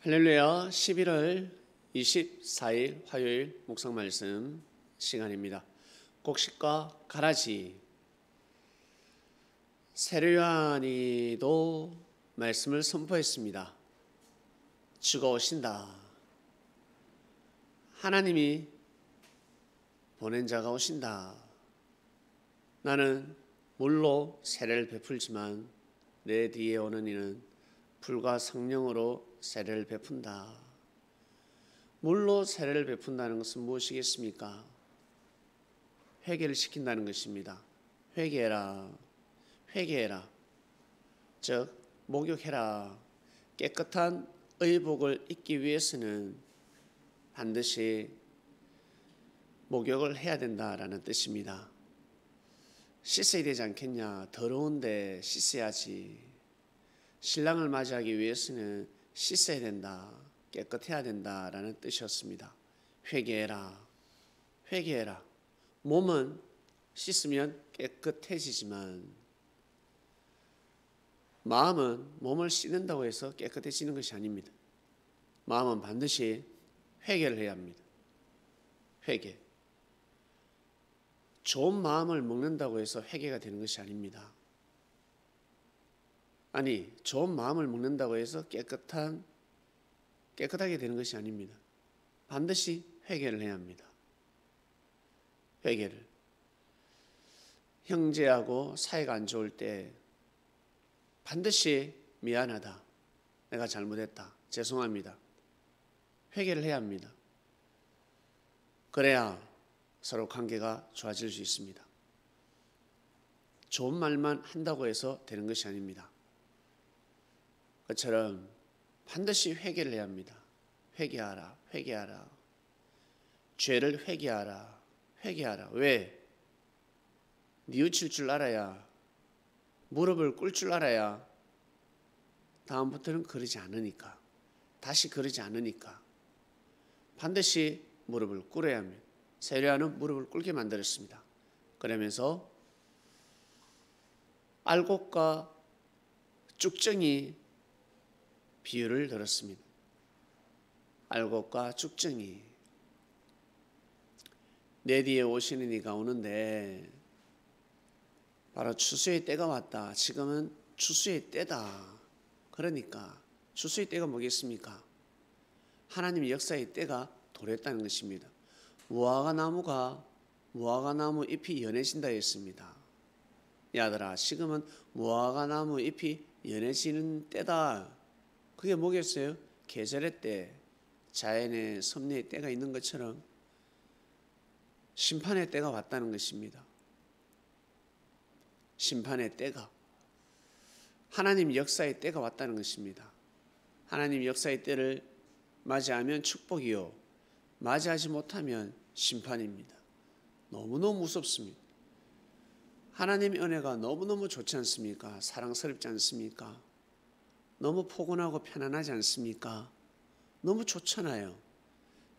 할렐루야. 11월 24일 화요일 묵상 말씀 시간입니다. 곡식과 가라지. 세례요한이도 말씀을 선포했습니다. 주가 오신다. 하나님이 보낸 자가 오신다. 나는 물로 세례를 베풀지만 내 뒤에 오는 이는 불과 성령으로 세례를 베푼다. 물로 세례를 베푼다는 것은 무엇이겠습니까? 회개를 시킨다는 것입니다. 회개해라. 회개해라. 즉 목욕해라. 깨끗한 의복을 입기 위해서는 반드시 목욕을 해야 된다라는 뜻입니다. 씻어야 되지 않겠냐? 더러운데 씻어야지. 신랑을 맞이하기 위해서는 씻어야 된다, 깨끗해야 된다라는 뜻이었습니다. 회개해라, 회개해라. 몸은 씻으면 깨끗해지지만 마음은 몸을 씻는다고 해서 깨끗해지는 것이 아닙니다. 마음은 반드시 회개를 해야 합니다. 회개. 좋은 마음을 먹는다고 해서 회개가 되는 것이 아닙니다. 아니, 좋은 마음을 먹는다고 해서 깨끗하게 되는 것이 아닙니다. 반드시 회개를 해야 합니다. 회개를. 형제하고 사이가 안 좋을 때 반드시 미안하다. 내가 잘못했다. 죄송합니다. 회개를 해야 합니다. 그래야 서로 관계가 좋아질 수 있습니다. 좋은 말만 한다고 해서 되는 것이 아닙니다. 그처럼 반드시 회개를 해야 합니다. 회개하라, 회개하라. 죄를 회개하라, 회개하라. 왜? 뉘우칠 줄 알아야, 무릎을 꿇을 줄 알아야 다음부터는 그러지 않으니까, 다시 그러지 않으니까 반드시 무릎을 꿇어야 합니다. 세례요한은 무릎을 꿇게 만들었습니다. 그러면서 알곡과 쭉정이 비유를 들었습니다. 알곡과 쭉정이. 내 뒤에 오시는 이가 오는데 바로 추수의 때가 왔다. 지금은 추수의 때다. 그러니까 추수의 때가 뭐겠습니까? 하나님의 역사의 때가 도래했다는 것입니다. 무화과 나무 잎이 연해진다 했습니다. 야들아, 지금은 무화과 나무 잎이 연해지는 때다. 그게 뭐겠어요? 계절의 때, 자연의 섭리의 때가 있는 것처럼 심판의 때가 왔다는 것입니다. 심판의 때가, 하나님 역사의 때가 왔다는 것입니다. 하나님 역사의 때를 맞이하면 축복이요, 맞이하지 못하면 심판입니다. 너무너무 무섭습니다. 하나님의 은혜가 너무너무 좋지 않습니까? 사랑스럽지 않습니까? 너무 포근하고 편안하지 않습니까? 너무 좋잖아요.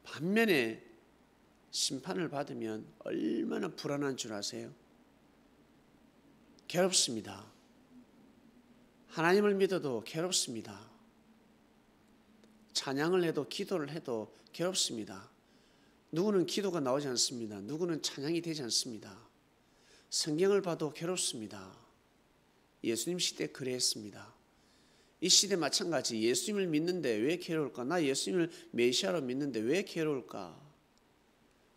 반면에 심판을 받으면 얼마나 불안한 줄 아세요? 괴롭습니다. 하나님을 믿어도 괴롭습니다. 찬양을 해도 기도를 해도 괴롭습니다. 누구는 기도가 나오지 않습니다. 누구는 찬양이 되지 않습니다. 성경을 봐도 괴롭습니다. 예수님 시대 그랬습니다. 이 시대 마찬가지. 예수님을 믿는데 왜 괴로울까? 나 예수님을 메시아로 믿는데 왜 괴로울까?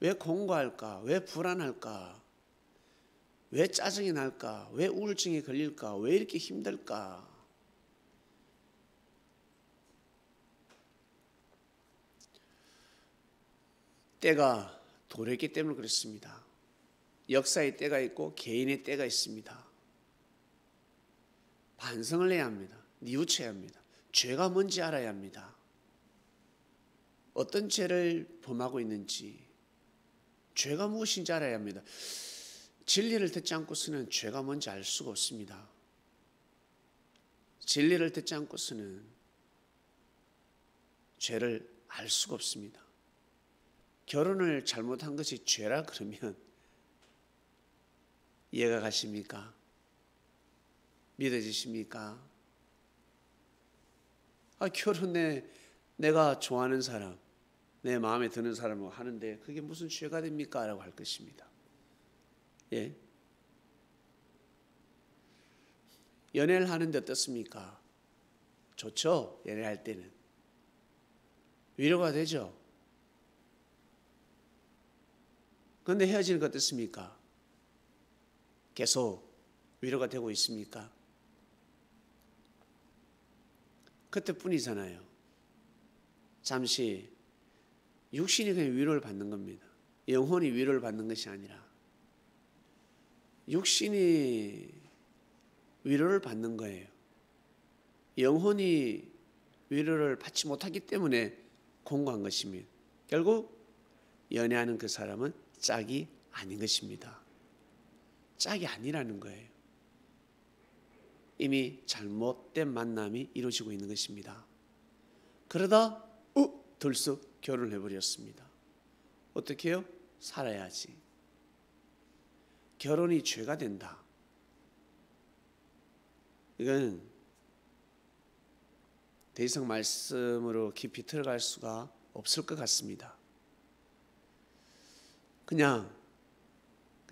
왜 공고할까? 왜 불안할까? 왜 짜증이 날까? 왜 우울증에 걸릴까? 왜 이렇게 힘들까? 때가 도래했기 때문에 그렇습니다. 역사의 때가 있고 개인의 때가 있습니다. 반성을 해야 합니다. 뉘우쳐야 합니다. 죄가 뭔지 알아야 합니다. 어떤 죄를 범하고 있는지, 죄가 무엇인지 알아야 합니다. 진리를 듣지 않고서는 죄가 뭔지 알 수가 없습니다. 진리를 듣지 않고서는 죄를 알 수가 없습니다. 결혼을 잘못한 것이 죄라 그러면 이해가 가십니까? 믿어지십니까? 결혼에 내가 좋아하는 사람, 내 마음에 드는 사람을 하는데 그게 무슨 죄가 됩니까? 라고 할 것입니다. 예? 연애를 하는데 어떻습니까? 좋죠? 연애할 때는 위로가 되죠. 그런데 헤어지는 거 어떻습니까? 계속 위로가 되고 있습니까? 그때뿐이잖아요. 잠시 육신이 그냥 위로를 받는 겁니다. 영혼이 위로를 받는 것이 아니라 육신이 위로를 받는 거예요. 영혼이 위로를 받지 못하기 때문에 공고한 것입니다. 결국 연애하는 그 사람은 짝이 아닌 것입니다. 짝이 아니라는 거예요. 이미 잘못된 만남이 이루어지고 있는 것입니다. 그러다 들썩 결혼을 해버렸습니다. 어떻게 해요? 살아야지. 결혼이 죄가 된다. 이건 더 이상 말씀으로 깊이 들어갈 수가 없을 것 같습니다. 그냥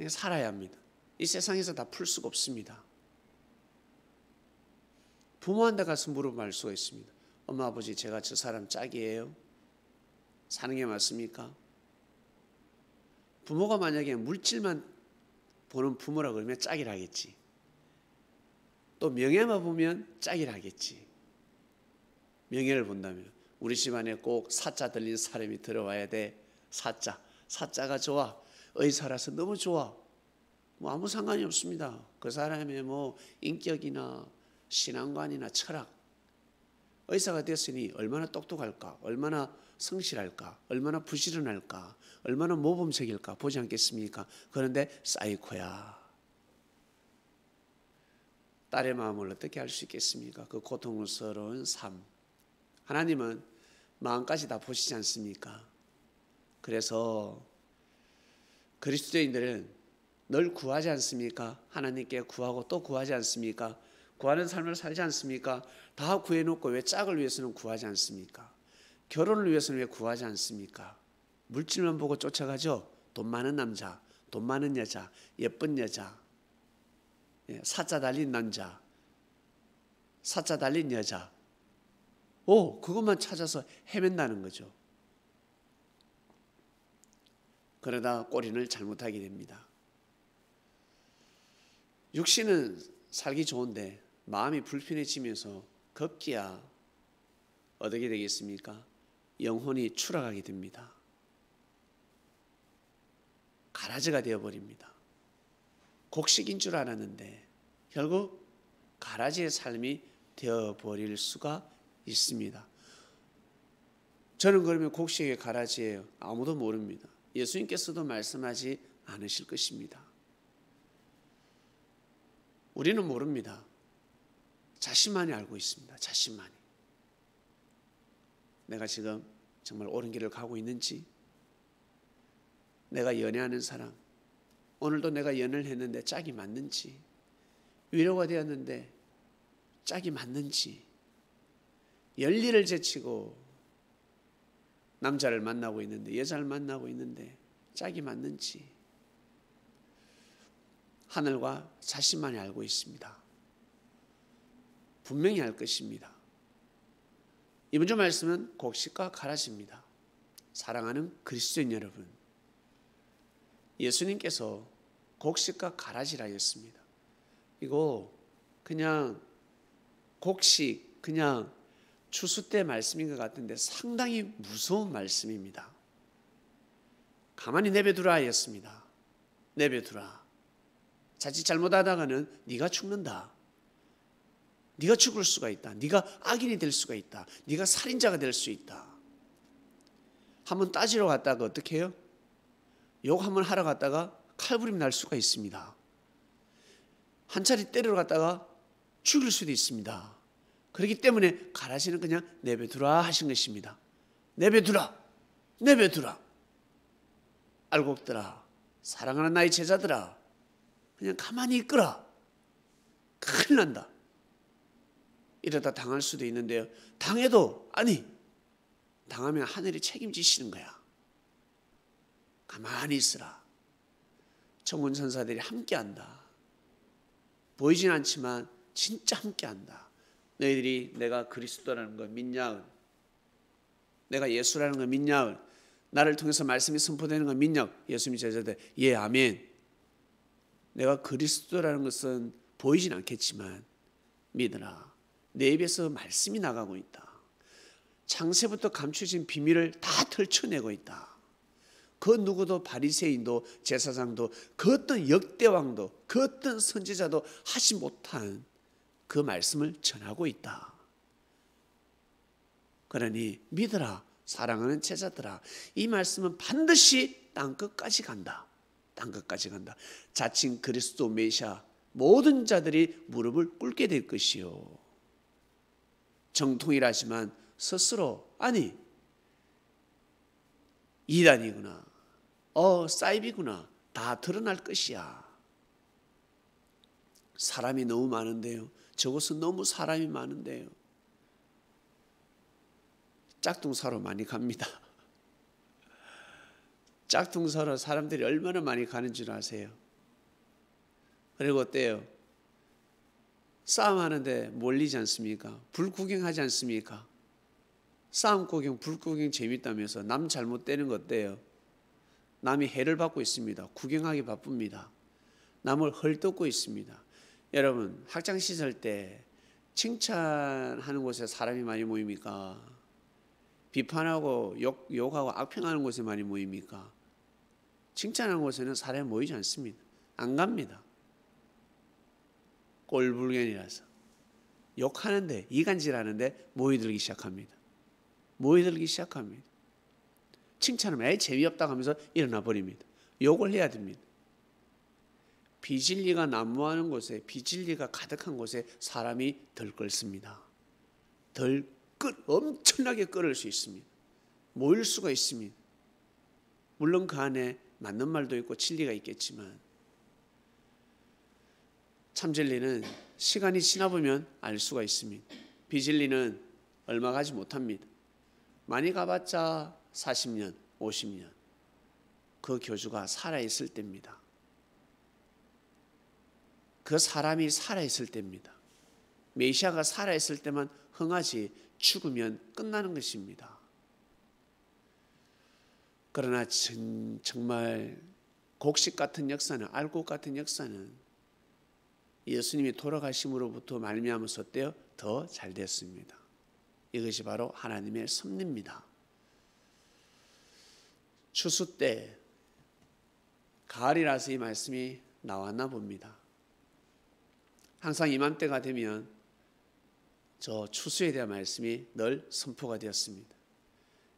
살아야 합니다. 이 세상에서 다 풀 수가 없습니다. 부모한테 가서 물어볼 수가 있습니다. 엄마 아버지 제가 저 사람 짝이에요? 사는 게 맞습니까? 부모가 만약에 물질만 보는 부모라 그러면 짝이라 하겠지. 또 명예만 보면 짝이라 하겠지. 명예를 본다면 우리 집안에 꼭 사자 들린 사람이 들어와야 돼. 사자가 좋아. 의사라서 너무 좋아. 뭐 아무 상관이 없습니다. 그 사람의 뭐 인격이나 신앙관이나 철학, 의사가 됐으니 얼마나 똑똑할까, 얼마나 성실할까, 얼마나 부지런할까, 얼마나 모범적일까 보지 않겠습니까? 그런데 사이코야. 딸의 마음을 어떻게 알 수 있겠습니까? 그 고통스러운 삶. 하나님은 마음까지 다 보시지 않습니까? 그래서 그리스도인들은 늘 구하지 않습니까? 하나님께 구하고 또 구하지 않습니까? 구하는 삶을 살지 않습니까? 다 구해놓고 왜 짝을 위해서는 구하지 않습니까? 결혼을 위해서는 왜 구하지 않습니까? 물질만 보고 쫓아가죠. 돈 많은 남자, 돈 많은 여자, 예쁜 여자, 사자 달린 남자, 사자 달린 여자. 그것만 찾아서 헤맨다는 거죠. 그러다 꼬리를 잘못하게 됩니다. 육신은 살기 좋은데 마음이 불편해지면서 급기야 어떻게 되겠습니까? 영혼이 추락하게 됩니다. 가라지가 되어버립니다. 곡식인 줄 알았는데 결국 가라지의 삶이 되어버릴 수가 있습니다. 저는 그러면 곡식의 가라지예요? 아무도 모릅니다. 예수님께서도 말씀하지 않으실 것입니다. 우리는 모릅니다. 자신만이 알고 있습니다. 자신만이. 내가 지금 정말 옳은 길을 가고 있는지, 내가 연애하는 사람, 오늘도 내가 연애를 했는데 짝이 맞는지, 위로가 되었는데 짝이 맞는지, 열리를 제치고 남자를 만나고 있는데, 여자를 만나고 있는데 짝이 맞는지, 하늘과 자신만이 알고 있습니다. 분명히 알 것입니다. 이번 주 말씀은 곡식과 가라지입니다. 사랑하는 그리스도인 여러분, 예수님께서 곡식과 가라지라 했습니다. 이거 그냥 곡식, 그냥 추수 때 말씀인 것 같은데 상당히 무서운 말씀입니다. 가만히 내버두라 했습니다. 내버두라. 자칫 잘못하다가는 네가 죽는다. 네가 죽을 수가 있다. 네가 악인이 될 수가 있다. 네가 살인자가 될 수 있다. 한번 따지러 갔다가 어떻게 해요? 욕 한번 하러 갔다가 칼부림 날 수가 있습니다. 한 차례 때리러 갔다가 죽일 수도 있습니다. 그렇기 때문에 가라지는 그냥 내버두라 하신 것입니다. 내버두라. 내버두라. 알고 없더라. 사랑하는 나의 제자들아, 그냥 가만히 있거라. 큰일 난다. 이러다 당할 수도 있는데요. 당해도 아니, 당하면 하늘이 책임지시는 거야. 가만히 있으라. 천군 천사들이 함께한다. 보이진 않지만 진짜 함께한다. 너희들이 내가 그리스도라는 거 믿냐? 내가 예수라는 거 믿냐? 나를 통해서 말씀이 선포되는 거 믿냐? 예수님이 제자들 예 아멘. 내가 그리스도라는 것은 보이진 않겠지만 믿으라. 내 입에서 말씀이 나가고 있다. 창세부터 감추어진 비밀을 다 털쳐내고 있다. 그 누구도 바리새인도 제사장도 그 어떤 역대왕도 그 어떤 선지자도 하지 못한 그 말씀을 전하고 있다. 그러니 믿으라 사랑하는 제자들아. 이 말씀은 반드시 땅끝까지 간다. 땅끝까지 간다. 자칭 그리스도 메시아 모든 자들이 무릎을 꿇게 될 것이요. 정통이라지만 스스로 아니 이단이구나 사이비구나 다 드러날 것이야. 사람이 너무 많은데요. 저곳은 너무 사람이 많은데요. 짝퉁 사러 많이 갑니다. 짝퉁 사러 사람들이 얼마나 많이 가는 줄 아세요? 그리고 어때요? 싸움하는데 몰리지 않습니까? 불 구경하지 않습니까? 싸움 구경, 불 구경 재밌다면서 남 잘못되는 거 어때요? 남이 해를 받고 있습니다. 구경하기 바쁩니다. 남을 헐뜯고 있습니다. 여러분 학창시절 때 칭찬하는 곳에 사람이 많이 모입니까? 비판하고 욕하고 악평하는 곳에 많이 모입니까? 칭찬하는 곳에는 사람이 모이지 않습니다. 안 갑니다. 꼴불견이라서 욕하는데 이간질하는데 모이들기 시작합니다. 모이들기 시작합니다. 칭찬하면 에이 재미없다고 하면서 일어나 버립니다. 욕을 해야 됩니다. 비진리가 난무하는 곳에 비진리가 가득한 곳에 사람이 덜 끓습니다. 엄청나게 끓을 수 있습니다. 모일 수가 있습니다. 물론 그 안에 맞는 말도 있고 진리가 있겠지만 참진리는 시간이 지나보면 알 수가 있습니다. 비진리는 얼마 가지 못합니다. 많이 가봤자 40년, 50년 그 교주가 살아있을 때입니다. 그 사람이 살아있을 때입니다. 메시아가 살아있을 때만 흥하지 죽으면 끝나는 것입니다. 그러나 정말 곡식 같은 역사는 알곡 같은 역사는 예수님이 돌아가심으로부터 말미암아서 어때요? 더 잘 됐습니다. 이것이 바로 하나님의 섭리입니다. 추수 때 가을이라서 이 말씀이 나왔나 봅니다. 항상 이맘때가 되면 저 추수에 대한 말씀이 늘 선포가 되었습니다.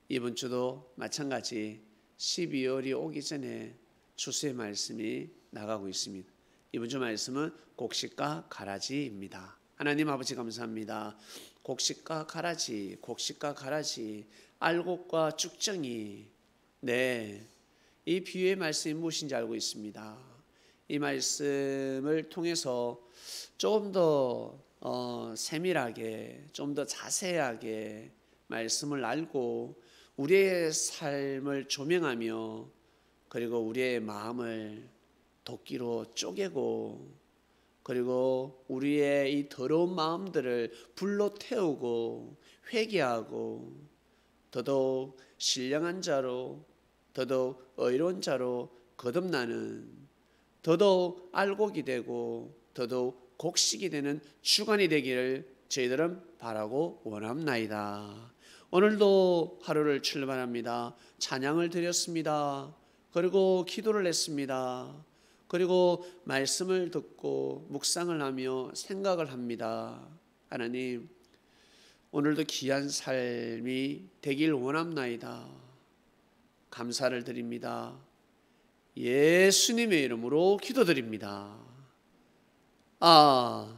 이번 주도 마찬가지 12월이 오기 전에 추수의 말씀이 나가고 있습니다. 이번 주 말씀은 곡식과 가라지입니다. 하나님 아버지 감사합니다. 곡식과 가라지, 곡식과 가라지, 알곡과 쭉정이 이 비유의 말씀이 무엇인지 알고 있습니다. 이 말씀을 통해서 조금 더 세밀하게, 좀 더 자세하게 말씀을 알고 우리의 삶을 조명하며 그리고 우리의 마음을 도끼로 쪼개고 그리고 우리의 이 더러운 마음들을 불로 태우고 회개하고 더더욱 신령한 자로 더더욱 의로운 자로 거듭나는 더더욱 알곡이 되고 더더욱 곡식이 되는 주간이 되기를 저희들은 바라고 원합나이다. 오늘도 하루를 출발합니다. 찬양을 드렸습니다. 그리고 기도를 했습니다. 그리고 말씀을 듣고 묵상을 하며 생각을 합니다. 하나님, 오늘도 귀한 삶이 되길 원합나이다. 감사를 드립니다. 예수님의 이름으로 기도드립니다. 아멘.